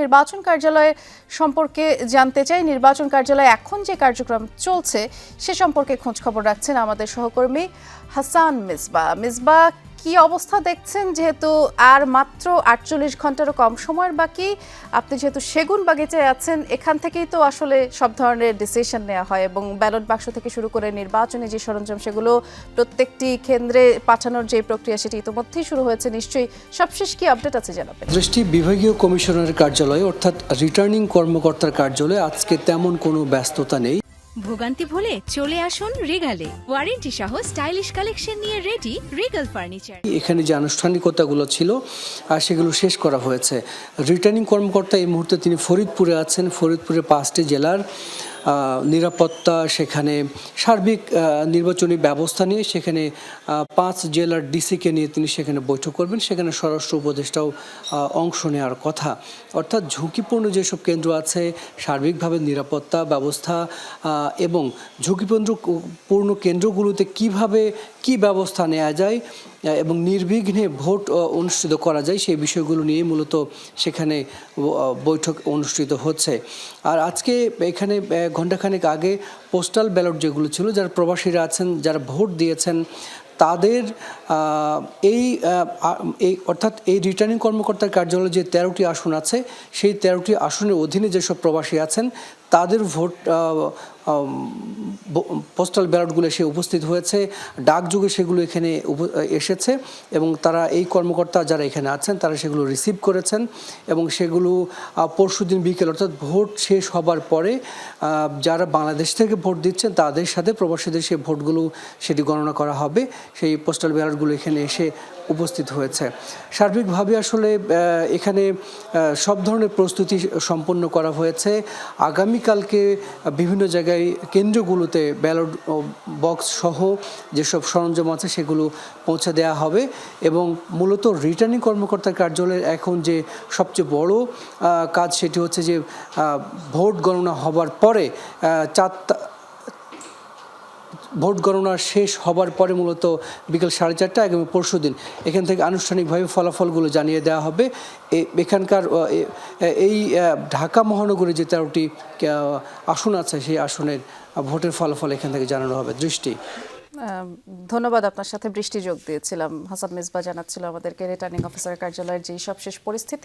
নির্বাচন কার্যালয় সম্পর্কে জানতে চাই। নির্বাচন কার্যালয়ে এখন যে কার্যক্রম চলছে সে সম্পর্কে খোঁজ খবর রাখছেন আমাদের সহকর্মী হাসান মিসবাহ। মিসবাহ, কি অবস্থা দেখছেন? যেহেতু আর মাত্র ৪৮ ঘন্টারও কম সময়ের বাকি, আপনি যেহেতু সেগুনবাগিচে আছেন, এখান থেকেই তো আসলে সব ধরনের ডিসিশন নেওয়া হয় এবং ব্যালট বাক্স থেকে শুরু করে নির্বাচনে যে সরঞ্জাম সেগুলো প্রত্যেকটি কেন্দ্রে পাঠানোর যে প্রক্রিয়া সেটি ইতিমধ্যেই শুরু হয়েছে। নিশ্চয়ই সবশেষ কি আপডেট আছে জানাবেন? দৃষ্টি বিভাগীয় কমিশনারের কার্যালয় অর্থাৎ রিটার্নিং কর্মকর্তার কার্যালয়ে আজকে তেমন কোনো ব্যস্ততা নেই। ভোগান্তি ভুলে চলে আসুন রিগালে, ওয়ারেন্টি সহ স্টাইলিশ কালেকশন নিয়ে রেডি রিগাল ফার্নিচার। এখানে যে আনুষ্ঠানিকতাগুলো ছিল সেগুলো শেষ করা হয়েছে। রিটার্নিং কর্মকর্তা এই মুহূর্তে তিনি ফরিদপুরে আছেন। ফরিদপুরে 5টি জেলার নিরাপত্তা, সেখানে সার্বিক নির্বাচনী ব্যবস্থা নিয়ে সেখানে 5 জেলার ডিসিকে নিয়ে তিনি সেখানে বৈঠক করবেন। সেখানে স্বরাষ্ট্র উপদেষ্টাও অংশ নেওয়ার কথা। অর্থাৎ ঝুঁকিপূর্ণ যেসব কেন্দ্র আছে, সার্বিকভাবে নিরাপত্তা ব্যবস্থা এবং ঝুঁকিপূর্ণ কেন্দ্রগুলোতে কিভাবে কি ব্যবস্থা নেওয়া যায় এবং নির্বিঘ্নে ভোট অনুষ্ঠিত করা যায় সেই বিষয়গুলো নিয়ে মূলত সেখানে বৈঠক অনুষ্ঠিত হচ্ছে। আর আজকে এখানে ঘণ্টাখানেক আগে পোস্টাল ব্যালট যেগুলো ছিল, যারা প্রবাসীরা আছেন, যারা ভোট দিয়েছেন, তাদের অর্থাৎ এই রিটার্নিং কর্মকর্তার কার্যালয়ে যে 13টি আসন আছে, সেই 13টি আসনের অধীনে যেসব প্রবাসী আছেন তাদের ভোট পোস্টাল ব্যালটগুলো এসে উপস্থিত হয়েছে। ডাকযোগে সেগুলো এখানে এসেছে এবং তারা এই কর্মকর্তা যারা এখানে আছেন তারা সেগুলো রিসিভ করেছেন এবং সেগুলো পরশুদিন বিকেল অর্থাৎ ভোট শেষ হবার পরে যারা বাংলাদেশ থেকে ভোট দিচ্ছেন তাদের সাথে প্রবাসীদের সেই ভোটগুলো সেটি গণনা করা হবে। সেই পোস্টাল ব্যালটগুলো এখানে এসে উপস্থিত হয়েছে। সার্বিকভাবে আসলে এখানে সব ধরনের প্রস্তুতি সম্পন্ন করা হয়েছে। আগামীকালকে বিভিন্ন জায়গায় কেন্দ্রগুলোতে ব্যালট বক্স সহ যেসব সরঞ্জাম আছে সেগুলো পৌঁছে দেওয়া হবে এবং মূলত রিটার্নিং কর্মকর্তার কার্যালয়ের এখন যে সবচেয়ে বড় কাজ সেটি হচ্ছে যে ভোট গণনা হবার পরে ভোট গণনা শেষ হবার পরে মূলত বিকেল 4:30 আগামী পরশুদিন এখান থেকে আনুষ্ঠানিকভাবে ফলাফলগুলো জানিয়ে দেওয়া হবে। এখানকার এই ঢাকা মহানগরে যে 13টি আসন আছে সেই আসনের ভোটের ফলাফল এখান থেকে জানানো হবে। দৃষ্টি, ধন্যবাদ। আপনার সাথে বৃষ্টি যোগ দিয়েছিলাম। হাসান মিসবাহ জানাচ্ছিল আমাদেরকে রিটার্নিং অফিসারের কার্যালয়ের যে সবশেষ পরিস্থিতি।